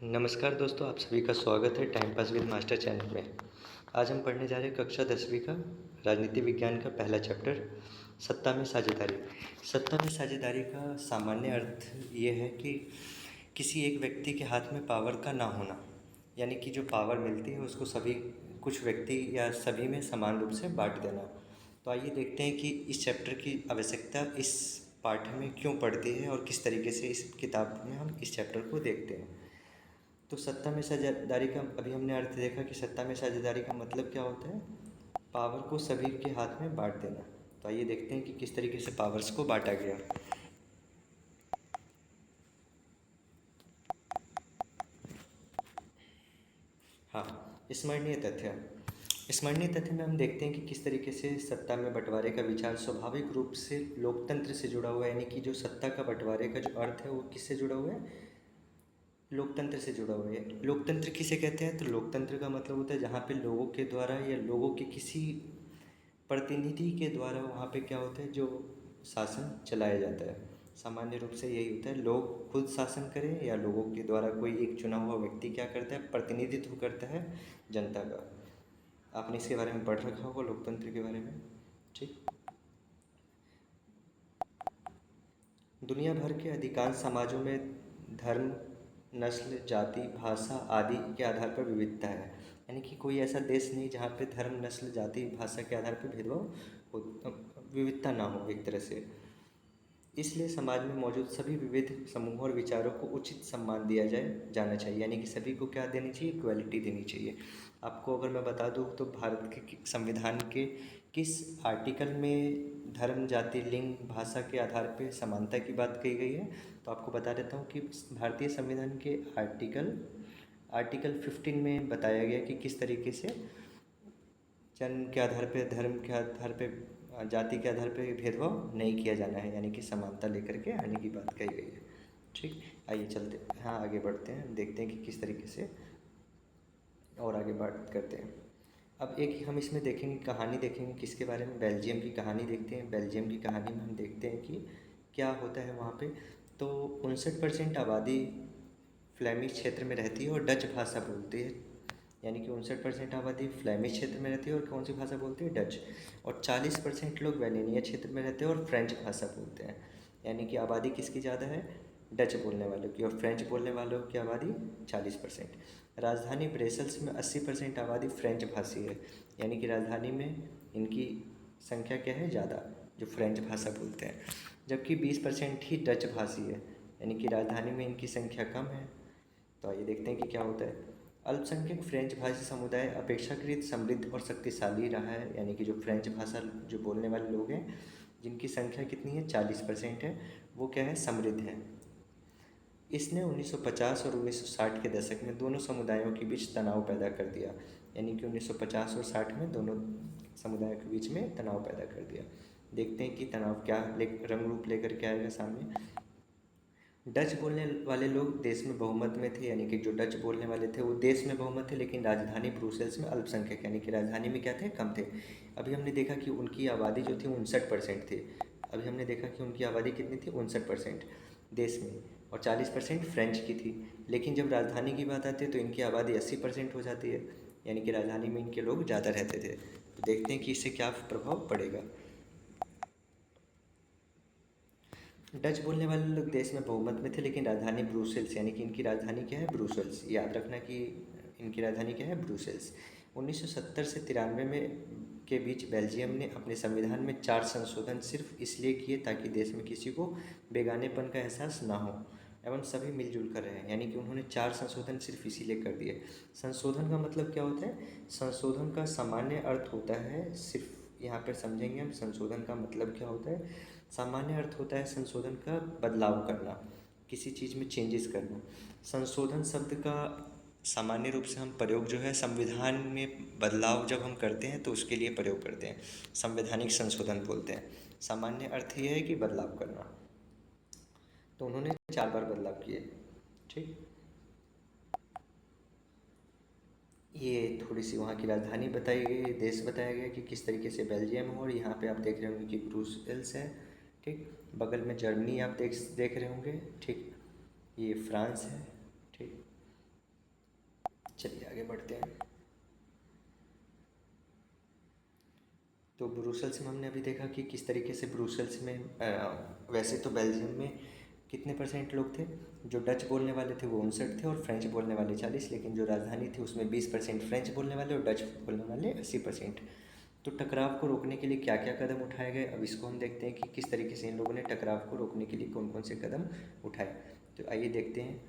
नमस्कार दोस्तों, आप सभी का स्वागत है time pass with master channel में। आज हम पढ़ने जा रहे हैं कक्षा 10वीं का राजनीति विज्ञान का पहला चैप्टर, सत्ता में साझेदारी। सत्ता में साझेदारी का सामान्य अर्थ ये है कि किसी एक व्यक्ति के हाथ में पावर का ना होना, यानी कि जो पावर मिलती है उसको सभी कुछ व्यक्ति या सभी में समान रूप से बांट देना। तो आइए देखते हैं कि इस चैप्टर की आवश्यकता इस पाठ में क्यों पड़ती है और किस तरीके से इस किताब में हम इस चैप्टर को देखते हैं। तो सत्ता में साझेदारी का अभी हमने अर्थ देखा कि सत्ता में साझेदारी का मतलब क्या होता है, पावर को सभी के हाथ में बांट देना। तो आइए देखते हैं कि किस तरीके से पावर्स को बांटा गया। हाँ, स्मरणीय तथ्य में हम देखते हैं कि किस तरीके से सत्ता में बंटवारे का विचार स्वाभाविक रूप से लोकतंत्र से जुड़ा हुआ है। यानी कि जो सत्ता का बंटवारे का जो अर्थ है वो किससे जुड़ा हुआ है, लोकतंत्र से जुड़ा हुआ है। लोकतंत्र किसे कहते हैं, तो लोकतंत्र का मतलब होता है जहाँ पे लोगों के द्वारा या लोगों के किसी प्रतिनिधि के द्वारा वहाँ पे क्या होता है, जो शासन चलाया जाता है। सामान्य रूप से यही होता है, लोग खुद शासन करें या लोगों के द्वारा कोई एक चुना हुआ व्यक्ति क्या करता है, प्रतिनिधित्व करता है जनता का। आपने इसके बारे में पढ़ रखा होगा, लोकतंत्र के बारे में। ठीक, दुनिया भर के अधिकांश समाजों में धर्म, नस्ल, जाति, भाषा आदि के आधार पर विविधता है। यानी कि कोई ऐसा देश नहीं जहाँ पे धर्म, नस्ल, जाति, भाषा के आधार पर भेदभाव हो, विविधता ना हो एक तरह से। इसलिए समाज में मौजूद सभी विविध समूहों और विचारों को उचित सम्मान दिया जाना चाहिए। यानी कि सभी को क्या देनी चाहिए, इक्वलिटी देनी चाहिए। आपको अगर मैं बता दूँ तो भारत के संविधान के किस आर्टिकल में धर्म, जाति, लिंग, भाषा के आधार पर समानता की बात कही गई है, तो आपको बता देता हूँ कि भारतीय संविधान के आर्टिकल 15 में बताया गया कि किस तरीके से जन्म के आधार पे, धर्म के आधार पे, जाति के आधार पे भेदभाव नहीं किया जाना है। यानी कि समानता लेकर के आने की बात कही गई है। ठीक, आइए चलते, हाँ आगे बढ़ते हैं, देखते हैं कि किस तरीके से और आगे बात करते हैं। अब एक हम इसमें देखेंगे, कहानी देखेंगे किसके बारे में, बेल्जियम की कहानी देखते हैं। बेल्जियम की कहानी में हम देखते हैं कि क्या होता है वहाँ पे। तो 59% आबादी फ्लेमिश क्षेत्र में रहती है और डच भाषा बोलती है। यानी कि 59% आबादी फ्लेमिश क्षेत्र में रहती है और कौन सी भाषा बोलती है, डच। और 40% लोग वेनेनिया क्षेत्र में रहते हैं और फ्रेंच भाषा बोलते हैं। यानी कि आबादी किसकी ज़्यादा है, डच बोलने वालों की, और फ्रेंच बोलने वालों की आबादी 40%। राजधानी ब्रेसल्स में 80% आबादी फ्रेंच भाषी है। यानी कि राजधानी में इनकी संख्या क्या है, ज़्यादा, जो फ्रेंच भाषा बोलते हैं। जबकि 20% ही डच भाषी है। यानी कि राजधानी में इनकी संख्या कम है। तो आइए देखते हैं कि क्या होता है। अल्पसंख्यक फ्रेंच भाषी समुदाय अपेक्षाकृत समृद्ध और शक्तिशाली रहा है। यानी कि जो फ्रेंच भाषा जो बोलने वाले लोग हैं, जिनकी संख्या कितनी है, 40% है, वो क्या है, समृद्ध है। इसने 1950 और 1960 के दशक में दोनों समुदायों के बीच तनाव पैदा कर दिया। यानी कि 1950 और 60 में दोनों समुदायों के बीच में तनाव पैदा कर दिया। देखते हैं कि तनाव क्या रंग रूप लेकर के आएगा सामने। डच बोलने वाले लोग देश में बहुमत में थे। यानी कि जो डच बोलने वाले थे वो देश में बहुमत थे, लेकिन राजधानी ब्रुसेल्स में अल्पसंख्यक, यानी कि राजधानी में क्या थे, कम थे। अभी हमने देखा कि उनकी आबादी जो थी 59% थी। अभी हमने देखा कि उनकी आबादी कितनी थी, 59% देश में, और 40% फ्रेंच की थी। लेकिन जब राजधानी की बात आती है तो इनकी आबादी 80% हो जाती है। यानी कि राजधानी में इनके लोग ज़्यादा रहते थे। तो देखते हैं कि इससे क्या प्रभाव पड़ेगा। डच बोलने वाले लोग देश में बहुमत में थे, लेकिन राजधानी ब्रुसेल्स, यानी कि इनकी राजधानी क्या है, ब्रुसेल्स, याद रखना कि इनकी राजधानी क्या है, ब्रुसेल्स। 1970 से 93 में के बीच बेल्जियम ने अपने संविधान में 4 संशोधन सिर्फ इसलिए किए ताकि देश में किसी को बेगानेपन का एहसास ना हो एवं सभी मिलजुल कर रहें। यानी कि उन्होंने 4 संशोधन सिर्फ इसीलिए कर दिए। संशोधन का मतलब क्या होता है, संशोधन का सामान्य अर्थ होता है, सिर्फ यहाँ पर समझेंगे हम संशोधन का मतलब क्या होता है। सामान्य अर्थ होता है संशोधन का बदलाव करना, किसी चीज़ में चेंजेस करना। संशोधन शब्द का सामान्य रूप से हम प्रयोग जो है, संविधान में बदलाव जब हम करते हैं तो उसके लिए प्रयोग करते हैं, संवैधानिक संशोधन बोलते हैं। सामान्य अर्थ ये है कि बदलाव करना। तो उन्होंने 4 बार बदलाव किए। ठीक, ये थोड़ी सी वहाँ की राजधानी बताई गई, देश बताया गया कि किस तरीके से बेल्जियम हो, और यहाँ पे आप देख रहे होंगे कि ब्रुसेल्स है। ठीक, बगल में जर्मनी आप देख रहे होंगे। ठीक, ये फ्रांस है। ठीक, चलिए आगे बढ़ते हैं। तो ब्रुसेल्स में हमने अभी देखा कि किस तरीके से ब्रुसेल्स में वैसे तो बेल्जियम में कितने परसेंट लोग थे, जो डच बोलने वाले थे वो 59 थे और फ्रेंच बोलने वाले 40, लेकिन जो राजधानी थी उसमें 20% फ्रेंच बोलने वाले और डच बोलने वाले 80%। तो टकराव को रोकने के लिए क्या क्या कदम उठाए गए, अब इसको हम देखते हैं कि किस तरीके से इन लोगों ने टकराव को रोकने के लिए कौन कौन से कदम उठाए। तो आइए देखते हैं।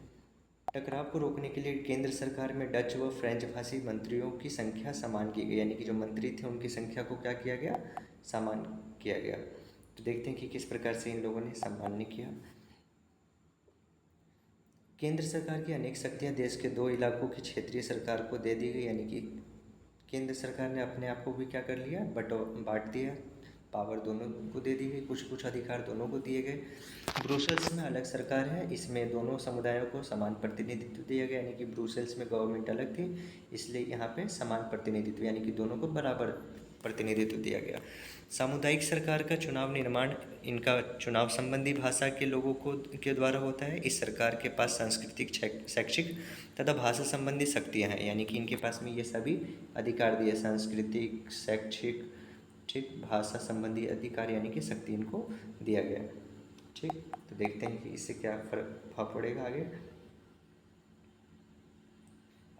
टकराव को रोकने के लिए केंद्र सरकार में डच व फ्रेंच भाषी मंत्रियों की संख्या समान की गई, यानी कि जो मंत्री थे उनकी संख्या को क्या किया गया, समान किया गया। तो देखते हैं कि किस प्रकार से इन लोगों ने सामान्य किया। केंद्र सरकार की अनेक शक्तियां देश के 2 इलाकों की क्षेत्रीय सरकार को दे दी गई, यानी कि केंद्र सरकार ने अपने आप को भी क्या कर लिया, बांट दिया, पावर दोनों को दे दी गई, कुछ कुछ अधिकार दोनों को दिए गए। ब्रुसेल्स में अलग सरकार है, इसमें दोनों समुदायों को समान प्रतिनिधित्व दिया गया, यानी कि ब्रुसेल्स में गवर्नमेंट अलग थी, इसलिए यहाँ पे समान प्रतिनिधित्व यानी कि दोनों को बराबर प्रतिनिधित्व दिया गया। सामुदायिक सरकार का चुनाव निर्माण इनका चुनाव संबंधी भाषा के लोगों को के द्वारा होता है। इस सरकार के पास सांस्कृतिक, शैक्षिक तथा भाषा संबंधी शक्तियाँ हैं, यानी कि इनके पास में ये सभी अधिकार दिए, सांस्कृतिक, शैक्षिक, ठीक, भाषा संबंधी अधिकार यानी कि शक्ति इनको दिया गया। ठीक, तो देखते हैं कि इससे क्या फर्क पड़ेगा आगे।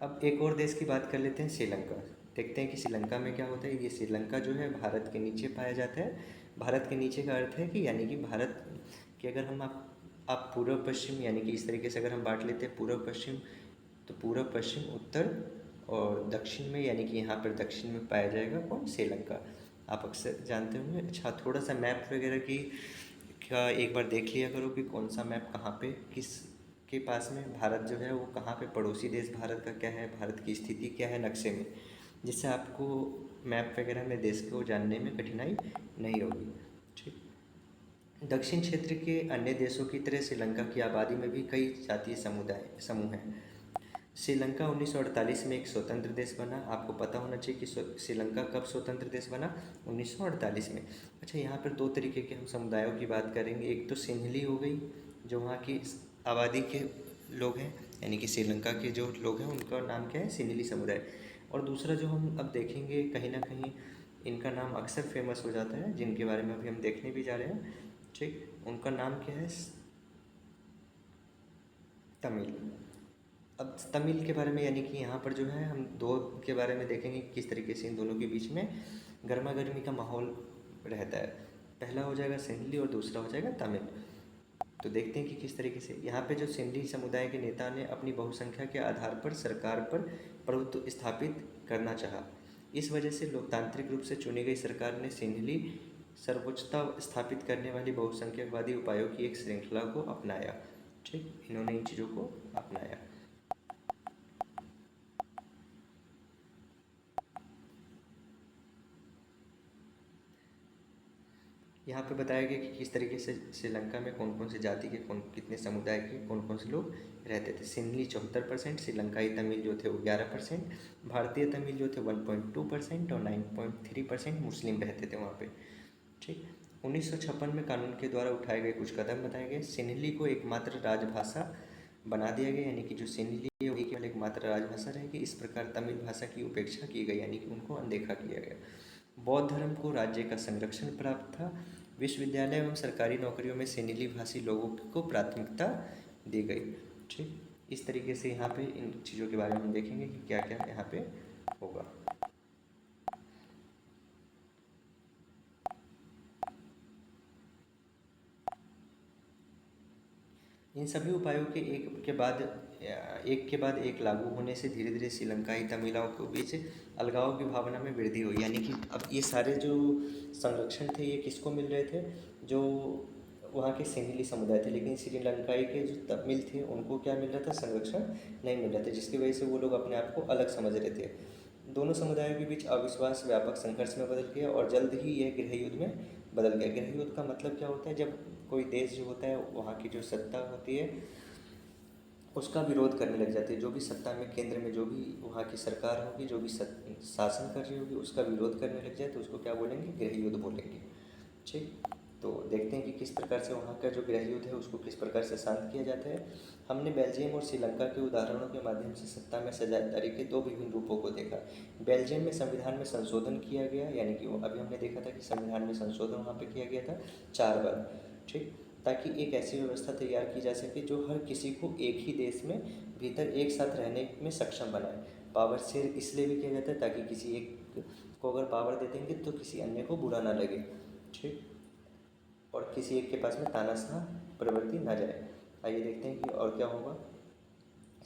अब एक और देश की बात कर लेते हैं, श्रीलंका। देखते हैं कि श्रीलंका में क्या होता है। ये श्रीलंका जो है भारत के नीचे पाया जाता है। भारत के नीचे का अर्थ है कि यानी कि भारत के अगर हम आप पूर्व पश्चिम यानी कि इस तरीके से अगर हम बांट लेते हैं पूर्व पश्चिम, तो पूर्व पश्चिम, उत्तर और दक्षिण में, यानी कि यहाँ पर दक्षिण में पाया जाएगा कौन, श्रीलंका। आप अक्सर जानते होंगे। अच्छा, थोड़ा सा मैप वगैरह की का एक बार देख लिया करो कि कौन सा मैप कहाँ पे किस के पास में भारत जो है वो कहाँ पे, पड़ोसी देश भारत का क्या है, भारत की स्थिति क्या है नक्शे में, जिससे आपको मैप वगैरह में देश को जानने में कठिनाई नहीं होगी। ठीक, दक्षिण क्षेत्र के अन्य देशों की तरह श्रीलंका की आबादी में भी कई जातीय समूह हैं। श्रीलंका 1948 में एक स्वतंत्र देश बना। आपको पता होना चाहिए कि श्रीलंका कब स्वतंत्र देश बना, 1948 में। अच्छा, यहाँ पर 2 तरीके के हम समुदायों की बात करेंगे। एक तो सिंहली हो गई, जो वहाँ की आबादी के लोग हैं, यानी कि श्रीलंका के जो लोग हैं उनका नाम क्या है, सिंहली समुदाय। और दूसरा जो हम अब देखेंगे, कहीं ना कहीं इनका नाम अक्सर फेमस हो जाता है, जिनके बारे में अभी हम देखने भी जा रहे हैं। ठीक, उनका नाम क्या है, तमिल। अब तमिल के बारे में, यानी कि यहाँ पर जो है हम 2 के बारे में देखेंगे किस तरीके से इन दोनों के बीच में गर्मा गर्मी का माहौल रहता है। पहला हो जाएगा सिंहली और दूसरा हो जाएगा तमिल। तो देखते हैं कि किस तरीके से यहाँ पे जो सिंधी समुदाय के नेता ने अपनी बहुसंख्या के आधार पर सरकार पर प्रभुत्व स्थापित करना चाहा। इस वजह से लोकतांत्रिक रूप से चुनी गई सरकार ने सिंहली सर्वोच्चता स्थापित करने वाली बहुसंख्यकवादी उपायों की एक श्रृंखला को अपनाया। ठीक, इन्होंने इन चीज़ों को अपनाया। यहाँ पे बताया गया कि किस तरीके से श्रीलंका में कौन कौन सी जाति के कितने समुदाय के कौन कौन से लोग रहते थे। सिंहली 74%, श्रीलंकाई तमिल जो थे वो 11%, भारतीय तमिल जो थे 1.2% और 9.3% मुस्लिम रहते थे वहाँ पे। ठीक, 1956 में कानून के द्वारा उठाए गए कुछ कदम बताए गए। सिंहली को एकमात्र राजभाषा बना दिया गया, यानी कि जो सिंहली है वही केवल एकमात्र राजभाषा रहेगी। इस प्रकार तमिल भाषा की उपेक्षा की गई, यानी कि उनको अनदेखा किया गया। बौद्ध धर्म को राज्य का संरक्षण प्राप्त था। विश्वविद्यालय एवं सरकारी नौकरियों में सिंहली भाषी लोगों को प्राथमिकता दी गई। ठीक, इस तरीके से यहाँ पे इन चीज़ों के बारे में हम देखेंगे कि क्या क्या यहाँ पे होगा। इन सभी उपायों के एक के बाद एक लागू होने से धीरे धीरे श्रीलंकाई तमिलों के बीच अलगाव की भावना में वृद्धि हुई, यानी कि अब ये सारे जो संरक्षण थे ये किसको मिल रहे थे, जो वहाँ के सिंहली समुदाय थे, लेकिन श्रीलंकाई के जो तमिल थे उनको क्या मिल रहा था, संरक्षण नहीं मिल रहा था, जिसकी वजह से वो लोग अपने आप को अलग समझ रहे थे। दोनों समुदायों के बीच अविश्वास व्यापक संघर्ष में बदल गया और जल्द ही यह गृह युद्ध में बदल गया। गृह युद्ध का मतलब क्या होता है, जब कोई देश जो होता है वहाँ की जो सत्ता होती है उसका विरोध करने लग जाते हैं। जो भी सत्ता में, केंद्र में जो भी वहाँ की सरकार होगी, जो भी शासन कर रही होगी उसका विरोध करने लग जाए तो उसको क्या बोलेंगे, गृह युद्ध बोलेंगे। ठीक, तो देखते हैं कि किस प्रकार से वहाँ का जो गृह युद्ध है उसको किस प्रकार से शांत किया जाता है। हमने बेल्जियम और श्रीलंका के उदाहरणों के माध्यम से सत्ता में साझेदारी के दो विभिन्न रूपों को देखा। बेल्जियम में संविधान में संशोधन किया गया, यानी कि वो अभी हमने देखा था कि संविधान में संशोधन वहाँ पे किया गया था 4 बार, ठीक, ताकि एक ऐसी व्यवस्था तैयार की जा सके जो हर किसी को एक ही देश में भीतर एक साथ रहने में सक्षम बनाए। पावर शेयर इसलिए भी किया जाता है ताकि किसी एक को अगर पावर दे देंगे तो किसी अन्य को बुरा ना लगे, ठीक, और किसी एक के पास में तानाशाह प्रवृत्ति ना जाए। आइए देखते हैं कि और क्या होगा।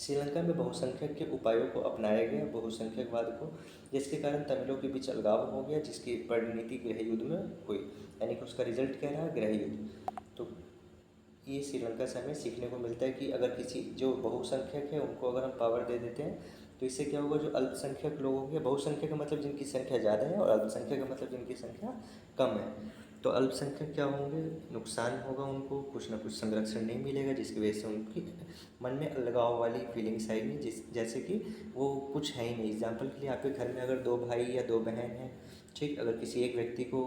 श्रीलंका में बहुसंख्यक के उपायों को अपनाया गया, बहुसंख्यकवाद को, जिसके कारण तमिलों के बीच अलगाव हो गया, जिसकी परिणति गृह युद्ध में हुई, यानी कि उसका रिजल्ट क्या रहा, गृह युद्ध। तो ये श्रीलंका से हमें सीखने को मिलता है कि अगर किसी जो बहुसंख्यक है उनको अगर हम पावर दे देते हैं तो इससे क्या होगा, जो अल्पसंख्यक लोग होंगे, बहुसंख्यक का मतलब जिनकी संख्या ज़्यादा है और अल्पसंख्यक का मतलब जिनकी संख्या कम है, तो अल्पसंख्यक क्या होंगे, नुकसान होगा, उनको कुछ ना कुछ संरक्षण नहीं मिलेगा, जिसकी वजह से उनकी मन में अलगाव वाली फीलिंग्स आएगी, जैसे कि वो कुछ है ही नहीं। एग्जाम्पल के लिए आपके घर में अगर 2 भाई या 2 बहन हैं, ठीक, अगर किसी एक व्यक्ति को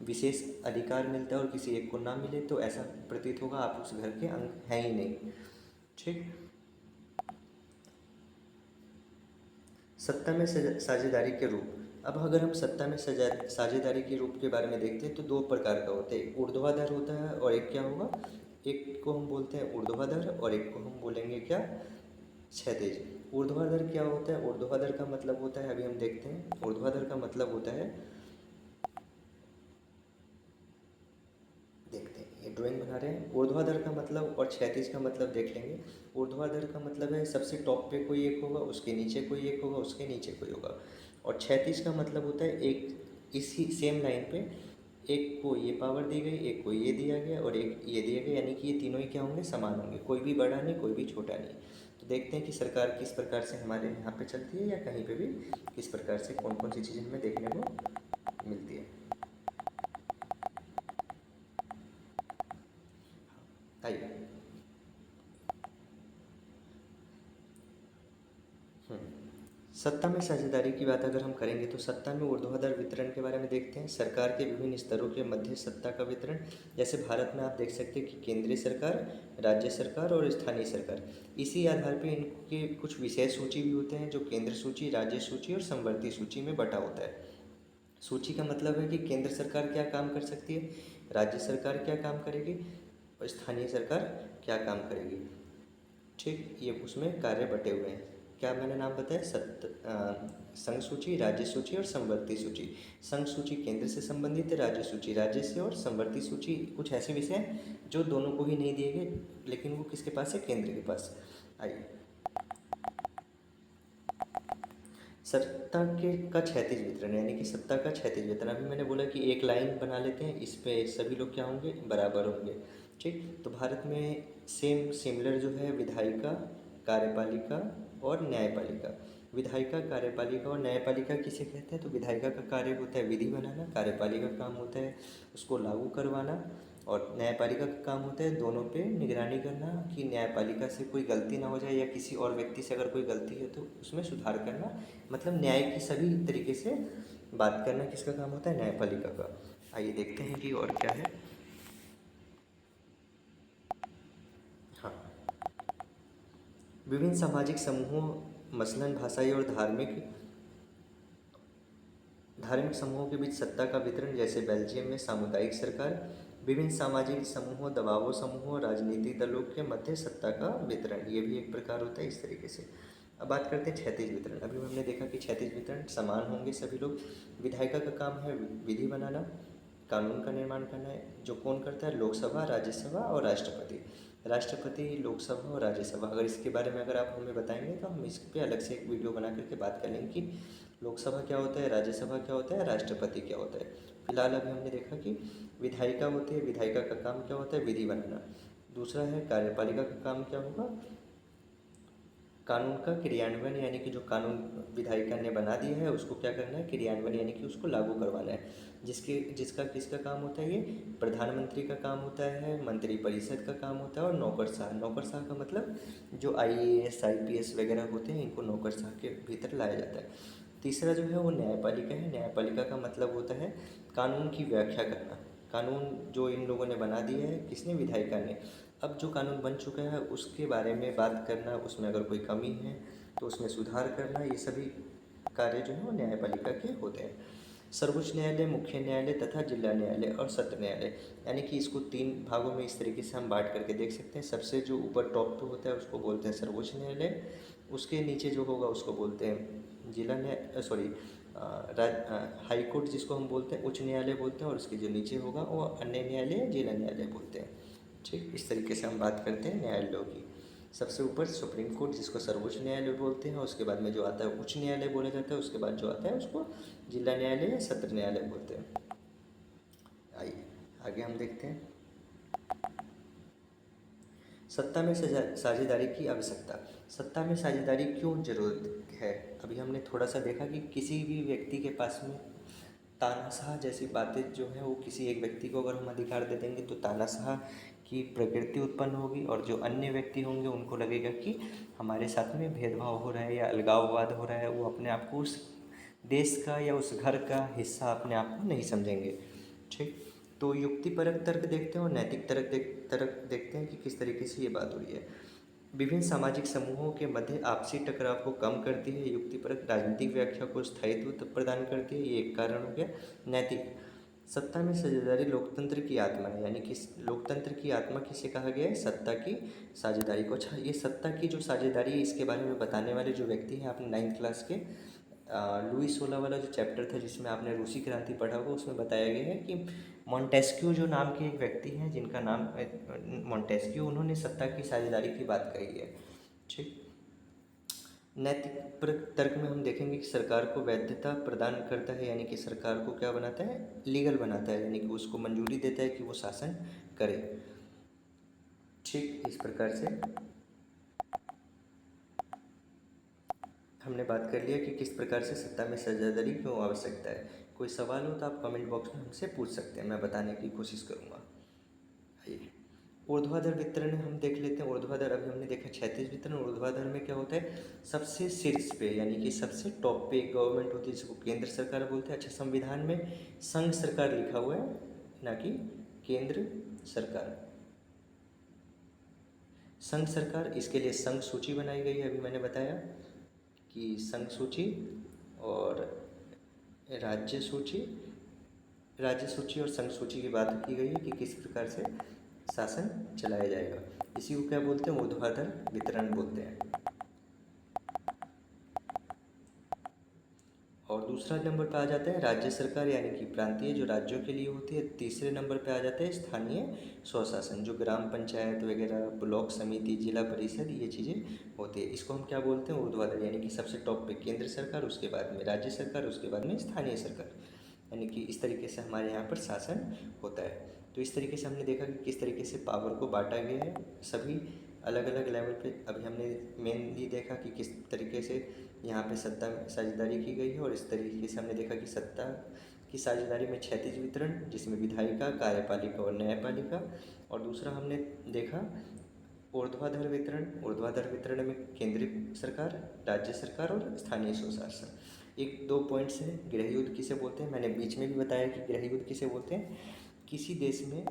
विशेष अधिकार मिलता है और किसी एक को ना मिले तो ऐसा प्रतीत होगा आप उस घर के अंग हैं ही नहीं, ठीक। सत्ता में साझेदारी के रूप। अब अगर हम सत्ता में साझेदारी के रूप के बारे में देखते हैं तो 2 प्रकार का होता है, एक ऊर्ध्वाधर होता है और एक क्या होगा, एक को हम बोलते हैं ऊर्ध्वाधर और एक को हम बोलेंगे क्या, क्षैतिज। ऊर्ध्वाधर क्या होता है, ऊर्ध्वाधर का मतलब होता है, अभी हम देखते हैं, ऊर्ध्वाधर का मतलब होता है, देखते हैं, ये ड्राइंग बना रहे हैं। ऊर्ध्वाधर का मतलब और क्षैतिज का मतलब देख लेंगे। ऊर्ध्वाधर का मतलब है सबसे टॉप पे कोई एक होगा, उसके नीचे कोई एक होगा, उसके नीचे कोई होगा, और क्षैतिज का मतलब होता है एक इसी सेम लाइन पे एक को ये पावर दी गई, एक को ये दिया गया और एक ये दिया गया, यानी कि ये तीनों ही क्या होंगे, समान होंगे, कोई भी बड़ा नहीं कोई भी छोटा नहीं। तो देखते हैं कि सरकार किस प्रकार से हमारे यहाँ पे चलती है या कहीं पे भी किस प्रकार से कौन कौन सी चीज़ें हमें देखने को मिलती है। आइए, सत्ता में साझेदारी की बात अगर हम करेंगे तो सत्ता में ऊर्ध्वाधर वितरण के बारे में देखते हैं। सरकार के विभिन्न स्तरों के मध्य सत्ता का वितरण, जैसे भारत में आप देख सकते हैं कि केंद्रीय सरकार, राज्य सरकार और स्थानीय सरकार, इसी आधार पर इनके कुछ विशेष सूची भी होते हैं जो केंद्र सूची, राज्य सूची और समवर्ती सूची में बटा होता है। सूची का मतलब है कि केंद्र सरकार क्या काम कर सकती है, राज्य सरकार क्या काम करेगी और स्थानीय सरकार क्या काम करेगी, ठीक, ये उसमें कार्य बटे हुए हैं। क्या मैंने नाम बताया, संघ सूची, राज्य सूची और समवर्ती सूची। संघ सूची केंद्र से संबंधित है, राज्य सूची राज्य से, और समवर्ती सूची कुछ ऐसे विषय हैं जो दोनों को ही नहीं दिए गए लेकिन वो किसके पास है, केंद्र के पास। आइए, सत्ता के का क्षैतिज वितरण, यानी कि सत्ता का क्षैतिज वितरण, अभी मैंने बोला कि एक लाइन बना लेते हैं, इस पे सभी लोग क्या होंगे, बराबर होंगे, ठीक। तो भारत में सेम सिमिलर जो है विधायिका, कार्यपालिका और न्यायपालिका। विधायिका, कार्यपालिका और न्यायपालिका किसे कहते हैं, तो विधायिका का कार्य होता है विधि बनाना, कार्यपालिका का काम होता है उसको लागू करवाना, और न्यायपालिका का काम होता है दोनों पे निगरानी करना कि न्यायपालिका से कोई गलती ना हो जाए या किसी और व्यक्ति से अगर कोई गलती है तो उसमें सुधार करना, मतलब न्याय की सभी तरीके से बात करना किसका काम होता है, न्यायपालिका का। आइए देखते हैं कि और क्या है। हाँ, विभिन्न सामाजिक समूहों, मसलन भाषाई और धार्मिक समूहों के बीच सत्ता का वितरण, जैसे बेल्जियम में सामुदायिक सरकार। विभिन्न सामाजिक समूहों, दबावों समूहों, राजनीतिक दलों के मध्य सत्ता का वितरण, ये भी एक प्रकार होता है इस तरीके से। अब बात करते हैं क्षैतिज वितरण। अभी हमने देखा कि क्षैतिज वितरण समान होंगे सभी लोग। विधायिका का काम है विधि बनाना, कानून का निर्माण करना है, जो कौन करता है, लोकसभा, राज्यसभा और राष्ट्रपति। राष्ट्रपति, लोकसभा और राज्यसभा, अगर इसके बारे में अगर आप हमें बताएंगे तो हम इस पर अलग से एक वीडियो बना करके बात कर लेंगे कि लोकसभा क्या होता है, राज्यसभा क्या होता है, राष्ट्रपति क्या होता है। फिलहाल अभी हमने देखा कि विधायिका होती है, विधायिका का काम क्या होता है, विधि बनाना। दूसरा है कार्यपालिका का काम क्या होगा, कानून का क्रियान्वयन, यानी कि जो कानून विधायिका ने बना दिया है उसको क्या करना है, क्रियान्वयन, यानी कि उसको लागू करवाना है। जिसका किसका काम होता है, ये प्रधानमंत्री का काम होता है, मंत्रिपरिषद का काम होता है, और नौकरशाह। नौकरशाह का मतलब जो IAS IPS वगैरह होते हैं इनको नौकरशाह के भीतर लाया जाता है। तीसरा जो है वो न्यायपालिका है। न्यायपालिका का मतलब होता है कानून की व्याख्या करना। कानून जो इन लोगों ने बना दिया है, किसने? विधायिका ने। अब जो कानून बन चुका है उसके बारे में बात करना, उसमें अगर कोई कमी है तो उसमें सुधार करना, ये सभी कार्य जो है वो न्यायपालिका के होते हैं। सर्वोच्च न्यायालय, मुख्य न्यायालय तथा जिला न्यायालय और सत्र न्यायालय, यानी कि इसको 3 भागों में इस तरीके से हम बांट करके देख सकते हैं। सबसे जो ऊपर टॉप पे होता है उसको बोलते हैं सर्वोच्च न्यायालय, उसके नीचे जो होगा उसको बोलते हैं जिला न्याय सॉरी हाई कोर्ट जिसको हम बोलते हैं, उच्च न्यायालय बोलते हैं, और उसके जो नीचे होगा वो अन्य न्यायालय, जिला न्यायालय बोलते हैं। ठीक, इस तरीके से हम बात करते हैं न्यायालयों की। सबसे ऊपर सुप्रीम कोर्ट जिसको सर्वोच्च न्यायालय बोलते हैं, उसके बाद में जो आता है उच्च न्यायालय बोला जाता है, उसके बाद जो आता है उसको जिला न्यायालय या सत्र न्यायालय बोलते हैं। आइए आगे हम देखते हैं। सत्ता में साझेदारी की आवश्यकता। सत्ता में साझेदारी क्यों जरूरत है? अभी हमने थोड़ा सा देखा कि किसी भी व्यक्ति के पास में तानाशाह जैसी बातें जो है वो, किसी एक व्यक्ति को अगर हम अधिकार दे देंगे तो तानाशाह की प्रवृत्ति उत्पन्न होगी, और जो अन्य व्यक्ति होंगे उनको लगेगा कि हमारे साथ में भेदभाव हो रहा है या अलगाववाद हो रहा है। वो अपने आप को उस देश का या उस घर का हिस्सा अपने आप को नहीं समझेंगे। ठीक, तो युक्तिपरक तर्क देखते हैं और नैतिक तर्क देखते हैं कि किस तरीके से ये बात हो रही है। विभिन्न सामाजिक समूहों के मध्य आपसी टकराव को कम करती है। युक्तिपरक राजनीतिक व्याख्या को स्थायित्व प्रदान करती है, ये एक कारण हो गया। नैतिक, सत्ता में साझेदारी लोकतंत्र की आत्मा है, यानी कि लोकतंत्र की आत्मा किसे कहा गया है? सत्ता की साझेदारी को। अच्छा, ये सत्ता की जो साझेदारी है इसके बारे में बताने वाले जो व्यक्ति हैं, आपने 9th क्लास के लुई सोला वाला जो चैप्टर था जिसमें आपने रूसी क्रांति पढ़ा होगा, उसमें बताया गया है कि मॉन्टेस्क्यू जो नाम के एक व्यक्ति हैं जिनका नाम मॉन्टेस्क्यू, उन्होंने सत्ता की साझेदारी की बात कही है। ठीक, नैतिक तर्क में हम देखेंगे कि सरकार को वैधता प्रदान करता है, यानी कि सरकार को क्या बनाता है? लीगल बनाता है, यानी कि उसको मंजूरी देता है कि वो शासन करे। ठीक, इस प्रकार से हमने बात कर लिया कि किस प्रकार से सत्ता में साझेदारी क्यों आवश्यकता है। कोई सवाल हो तो आप कमेंट बॉक्स में हमसे पूछ सकते हैं, मैं बताने की कोशिश करूँगा। आइए, ऊर्ध्वाधर वितरण हम देख लेते हैं। ऊर्ध्वाधर अभी हमने देखा क्षैतिज वितरण। ऊर्ध्वाधर में क्या होता है? सबसे शीर्ष पे, यानी कि सबसे टॉप पे गवर्नमेंट होती है जिसको केंद्र सरकार बोलते हैं। अच्छा, संविधान में संघ सरकार लिखा हुआ है, ना कि केंद्र सरकार। संघ सरकार, इसके लिए संघ सूची बनाई गई है। अभी मैंने बताया कि संघ सूची और राज्य सूची, राज्य सूची और संघ सूची की बात की गई है कि किस प्रकार से शासन चलाया जाएगा। इसी को क्या बोलते हैं? ऊर्ध्वाधर वितरण बोलते हैं। और दूसरा नंबर पे आ जाता है राज्य सरकार, यानी कि प्रांतीय जो राज्यों के लिए होती है। तीसरे नंबर पे आ जाता है स्थानीय स्वशासन, जो ग्राम पंचायत वगैरह, ब्लॉक समिति, जिला परिषद, ये चीज़ें होती है। इसको हम क्या बोलते हैं? ऊर्ध्वाधर, यानी कि सबसे टॉप पे केंद्र सरकार, उसके बाद में राज्य सरकार, उसके बाद में स्थानीय सरकार, यानी कि इस तरीके से हमारे यहाँ पर शासन होता है। तो इस तरीके से हमने देखा कि किस तरीके से पावर को बांटा गया है सभी अलग अलग लेवल पे। अभी हमने मेनली देखा कि किस तरीके से यहाँ पे सत्ता में साझेदारी की गई है, और इस तरीके से हमने देखा कि सत्ता की साझेदारी में क्षैतिज वितरण जिसमें विधायिका, कार्यपालिका और न्यायपालिका, और दूसरा हमने देखा ऊर्ध्वाधर वितरण। ऊर्ध्वाधर वितरण में केंद्रीय सरकार, राज्य सरकार और स्थानीय स्वशासन। एक दो पॉइंट्स हैं। गृह युद्ध किसे बोलते हैं? मैंने बीच में भी बताया कि गृह युद्ध किसे बोलते हैं। किसी देश में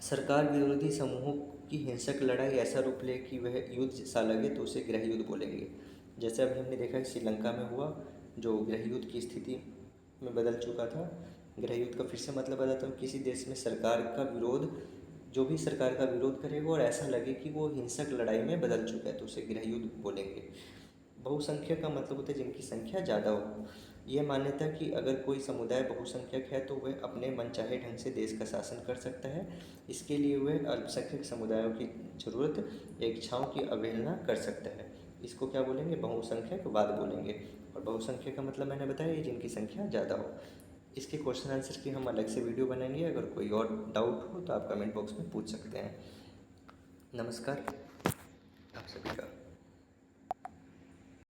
सरकार विरोधी समूहों की हिंसक लड़ाई ऐसा रूप ले कि वह युद्ध सा लगे तो उसे गृह युद्ध बोलेंगे। जैसे अभी हमने देखा श्रीलंका में हुआ, जो गृह युद्ध की स्थिति में बदल चुका था। गृह युद्ध का फिर से मतलब बताता हूँ, किसी देश में सरकार का विरोध, जो भी सरकार का विरोध करेगा और ऐसा लगे कि वो हिंसक लड़ाई में बदल चुका है तो उसे गृह युद्ध बोलेंगे। बहुसंख्यक का मतलब होता है जिनकी संख्या ज़्यादा हो। यह मान्यता कि अगर कोई समुदाय बहुसंख्यक है तो वह अपने मनचाहे ढंग से देश का शासन कर सकता है। इसके लिए वह अल्पसंख्यक समुदायों की जरूरत या इच्छाओं की अवहेलना कर सकता है। इसको क्या बोलेंगे? बहुसंख्यकवाद बोलेंगे। और बहुसंख्यक का मतलब मैंने बताया ये जिनकी संख्या ज़्यादा हो। इसके क्वेश्चन आंसर की हम अलग से वीडियो बनाएंगे। अगर कोई और डाउट हो तो आप कमेंट बॉक्स में पूछ सकते हैं। नमस्कार आप सभी का।